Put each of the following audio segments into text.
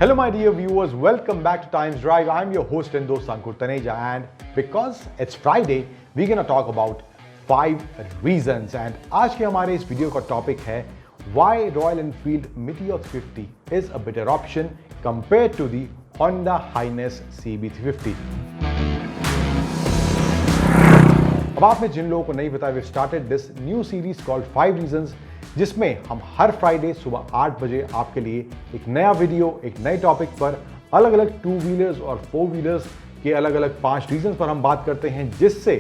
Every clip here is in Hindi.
Hello my dear viewers, welcome back to Times Drive. I'm your host and dost Ankur Taneja, and because it's Friday, we're gonna talk about 5 reasons. And आज के हमारे इस वीडियो का टॉपिक है Why Royal Enfield Meteor 350 is a better option compared to the Honda Highness CB350. अब आप में जिन लोगों को नहीं पता, we started this new series called 5 Reasons, जिसमें हम हर फ्राइडे सुबह 8 बजे आपके लिए एक नया वीडियो, एक नए टॉपिक पर अलग अलग 2 व्हीलर्स और 4 व्हीलर्स के अलग अलग 5 रीजंस पर हम बात करते हैं, जिससे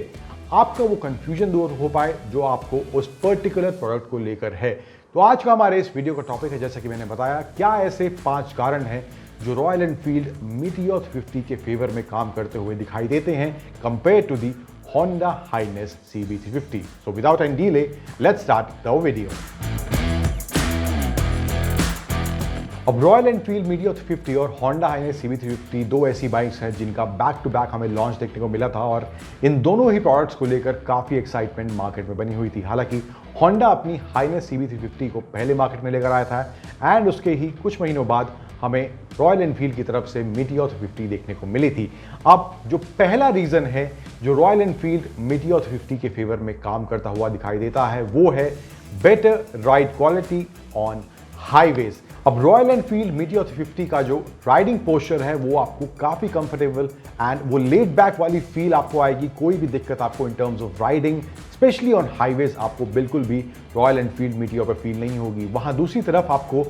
आपका वो कंफ्यूजन दूर हो पाए जो आपको उस पर्टिकुलर प्रोडक्ट को लेकर है। तो आज का हमारे इस वीडियो का टॉपिक है, जैसा कि मैंने बताया, क्या ऐसे 5 कारण हैं जो रॉयल एनफील्ड मीटियोर 350 के फेवर में काम करते हुए दिखाई देते हैं compare to the Honda Highness CB350. So without any delay, let's start the video. अब रॉयल एनफील्ड मीटियोर 350 और Honda Highness CB350 दो ऐसी बाइक्स हैं जिनका बैक टू बैक हमें लॉन्च देखने को मिला था, और इन दोनों ही प्रोडक्ट्स को लेकर काफ़ी एक्साइटमेंट मार्केट में बनी हुई थी। हालांकि Honda अपनी Highness CB350 को पहले मार्केट में लेकर आया था एंड उसके ही कुछ महीनों बाद हमें रॉयल एनफील्ड की तरफ से मीटियोर 350 देखने को मिली थी। अब जो पहला रीज़न है जो रॉयल एनफील्ड मीटियोर 350 के फेवर में काम करता हुआ दिखाई देता है, वो है better ride quality on highways. अब रॉयल एनफील्ड मीटियोर 350 का जो राइडिंग पोस्चर है वो आपको काफ़ी कंफर्टेबल एंड वो लेड बैक वाली फील आपको आएगी। कोई भी दिक्कत आपको in terms of riding specially on highways आपको बिल्कुल भी रॉयल एनफील्ड मीटियोर पर फील नहीं होगी। वहाँ दूसरी तरफ आपको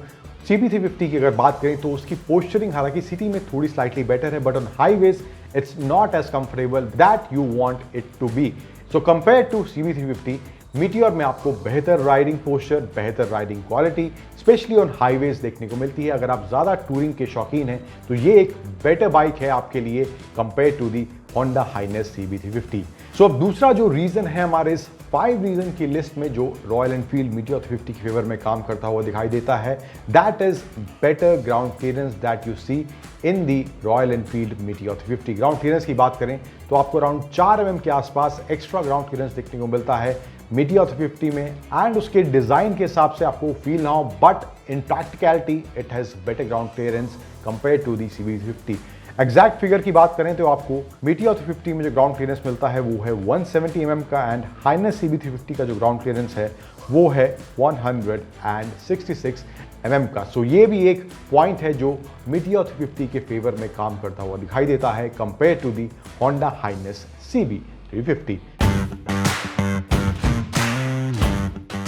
CB350 की अगर बात करें तो उसकी पोस्चरिंग हालांकि सिटी में थोड़ी स्लाइटली बेटर है, but on highways it's not as comfortable that you want it to be. So compare to CB350, Meteor में आपको बेहतर राइडिंग पोस्चर, बेहतर riding quality specially on highways देखने को मिलती है। अगर आप ज़्यादा टूरिंग के शौकीन हैं तो ये एक बेटर बाइक है आपके लिए compare to the Honda Highness CB350। So अब दूसरा जो रीज़न है हमारे इस 5 रीज़न की लिस्ट में जो रॉयल एनफील्ड मीटियोर 350 के फेवर में काम करता हुआ दिखाई देता है, that is better ground clearance that you see in the Royal Enfield Meteor 350। Ground clearance की बात करें तो आपको अराउंड 4 mm के आसपास एक्स्ट्रा ग्राउंड क्लियरेंस देखने को मिलता है मीटियोर 350 में, एंड उसके डिज़ाइन के हिसाब से आपको फील ना हो, but in practicality it has better ground clearance compare to the CB350। Exact figure की बात करें तो आपको मीटियोर 350 में जो ग्राउंड क्लियरेंस मिलता है वो है 170 mm का, एंड हाइनेस CB350 का जो ग्राउंड क्लियरेंस है वो है 166 mm का। सो ये भी एक पॉइंट है जो मीटियोर 350 के फेवर में काम करता हुआ दिखाई देता है compare to the Honda Highness CB350।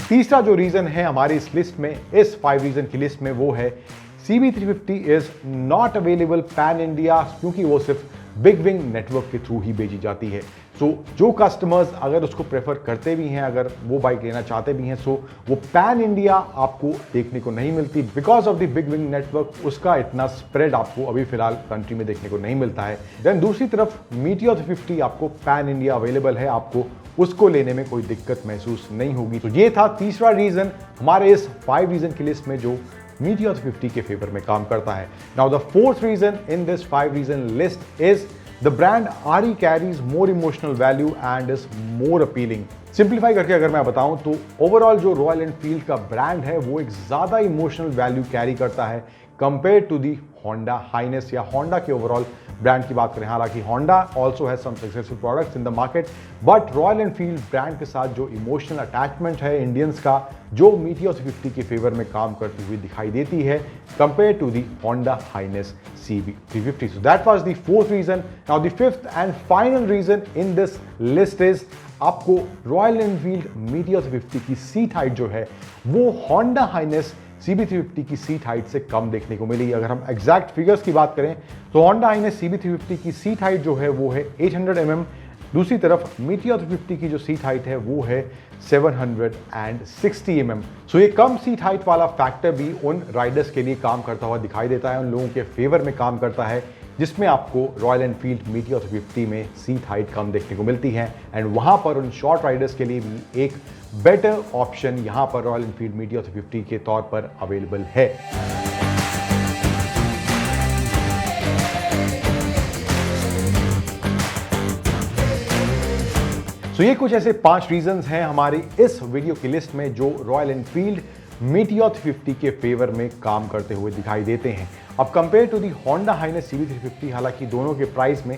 तीसरा जो रीजन है हमारी इस लिस्ट में, इस 5 रीजन की लिस्ट में, वो है CB350 is not available pan India, क्योंकि वो सिर्फ बिग विंग नेटवर्क के थ्रू ही बेची जाती है। सो जो कस्टमर्स अगर उसको प्रेफर करते भी हैं, अगर वो बाइक लेना चाहते भी हैं, सो वो पैन इंडिया आपको देखने को नहीं मिलती because of the big wing network. उसका इतना स्प्रेड आपको अभी फिलहाल कंट्री में देखने को नहीं मिलता है। देन दूसरी तरफ मीटियोर 350 आपको पैन इंडिया अवेलेबल है, आपको उसको लेने में कोई दिक्कत महसूस नहीं होगी। तो ये था तीसरा रीजन हमारे इस 5 रीजन की लिस्ट में जो मीटियोर 350 के फेवर में काम करता है। Now the fourth reason in this 5 reason list is the brand RE carries more emotional value and is more appealing. Simplify करके अगर मैं बताऊं तो ओवरऑल जो रॉयल एनफील्ड का ब्रांड है वो एक ज्यादा इमोशनल वैल्यू कैरी करता है compare to the Honda Highness या Honda के ओवरऑल ब्रांड की बात करें। हालांकि Honda also has some successful products in the market, but Royal Enfield brand के साथ जो इमोशनल अटैचमेंट है इंडियंस का, जो मीटियोर 350 के फेवर में काम करती हुई दिखाई देती है compare to the Honda Highness CB350। So that was the fourth reason. Now the fifth and final reason in this list is आपको रॉयल एनफील्ड मीटियोर 350 की सीट हाइट जो है वो Honda Highness CB350 की सीट हाइट से कम देखने को मिली। अगर हम एग्जैक्ट फिगर्स की बात करें तो Honda Highness CB350 की सीट हाइट जो है वो है 800 mm, दूसरी तरफ मीटियोर 350 की जो सीट हाइट है वो है 760 mm। सो ये कम सीट हाइट वाला फैक्टर भी उन राइडर्स के लिए काम करता हुआ दिखाई देता है, उन लोगों के फेवर में काम करता है जिसमें आपको रॉयल एनफील्ड मीटियोर 350 में सीट हाइट कम देखने को मिलती है, एंड वहां पर उन शॉर्ट राइडर्स के लिए भी एक बेटर ऑप्शन यहां पर रॉयल एनफील्ड मीटियोर 350 के तौर पर अवेलेबल है। सो ये कुछ ऐसे 5 रीजंस हैं हमारी इस वीडियो की लिस्ट में जो रॉयल एनफील्ड मीटियोर 350 के फेवर में काम करते हुए दिखाई देते हैं। अब compare to the Honda Highness CB350, हालांकि दोनों के प्राइस में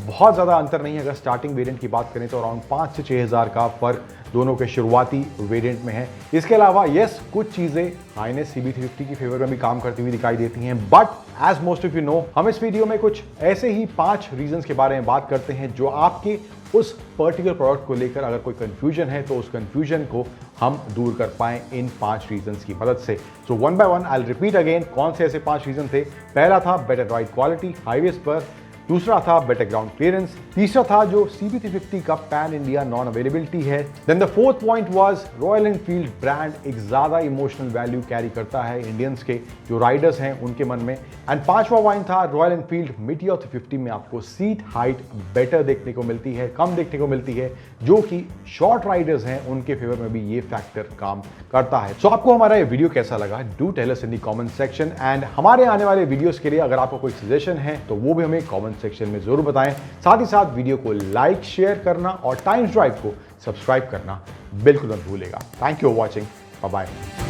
बहुत ज़्यादा अंतर नहीं है। अगर स्टार्टिंग वेरिएंट की बात करें तो अराउंड 5 से 6 हज़ार का फर्क दोनों के शुरुआती वेरिएंट में है। इसके अलावा यस, कुछ चीज़ें हाइनेस CB350 की फेवर में भी काम करती हुई दिखाई देती हैं, but as most of you know, हम इस वीडियो में कुछ ऐसे ही 5 रीजंस के बारे में बात करते हैं जो आपके उस पर्टिकुलर प्रोडक्ट को लेकर अगर कोई कंफ्यूजन है तो उस कंफ्यूजन को हम दूर कर पाएं इन 5 रीजंस की मदद से। So one by one I will repeat again कौन से ऐसे 5 रीजन थे। पहला था बेटर राइड क्वालिटी हाईवेज पर, दूसरा था बेटर ग्राउंड क्लियरेंस, तीसरा था जो CB350 का पैन इंडिया नॉन अवेलेबिलिटी है। Then the fourth point was Royal Enfield brand एक ज्यादा इमोशनल वैल्यू कैरी करता है इंडियंस के जो राइडर्स हैं उनके मन में। एंड पांचवा पॉइंट था रॉयल एनफील्ड मीटियोर 350 में आपको सीट हाइट बेटर देखने को मिलती है, कम देखने को मिलती है, जो कि शॉर्ट राइडर्स हैं उनके फेवर में भी ये फैक्टर काम करता है। सो आपको हमारा ये वीडियो कैसा लगा, do tell us in the comment section. And हमारे आने वाले वीडियोस के लिए अगर आपको कोई सजेशन है तो वो भी हमें कमेंट सेक्शन में जरूर बताएं। साथ ही साथ वीडियो को लाइक शेयर करना और टाइम्स ड्राइव को सब्सक्राइब करना बिल्कुल मत भूलेगा। Thank you for watching, bye bye.